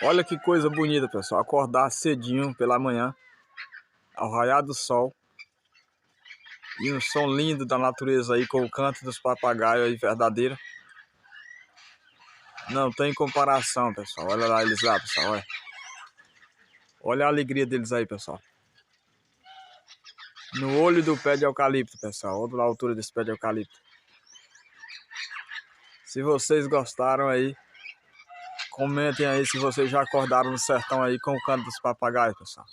Olha que coisa bonita, pessoal. Acordar cedinho pela manhã, ao raiar do sol. E um som lindo da natureza aí, com o canto dos papagaios aí, verdadeiro. Não tem comparação, pessoal. Olha lá eles lá, pessoal. Olha, olha a alegria deles aí, pessoal. No olho do pé de eucalipto, pessoal. Olha a altura desse pé de eucalipto. Se vocês gostaram aí, comentem aí se vocês já acordaram no sertão aí com o canto dos papagaios, pessoal.